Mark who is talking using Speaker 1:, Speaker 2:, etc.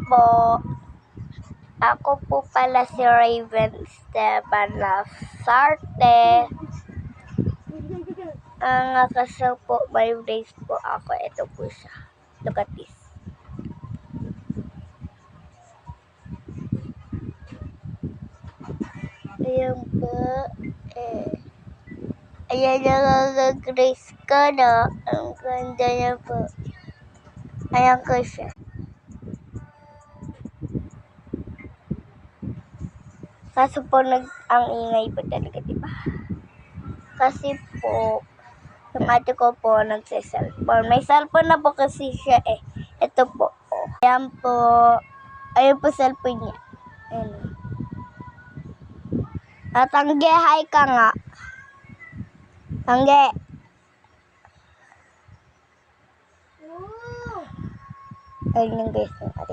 Speaker 1: po. Ako po pala si Raven Esteban Lasarte. Ang kasal po, may days po ako. Ito po siya. Look at this. Ayan po. Ayan na grace ko, no? Ang ganda niya po. Ayan ko siya. Kaso po, ang ingay po talaga, diba? Kasi po, yung ate ko po nagsiselfone. May cellphone na po kasi siya eh. Ito po. Oh. Ayan po. Ayan po cellphone niya. Ayan. Tangge, hi ka nga. Tangge. Ayun yung guys ng ate.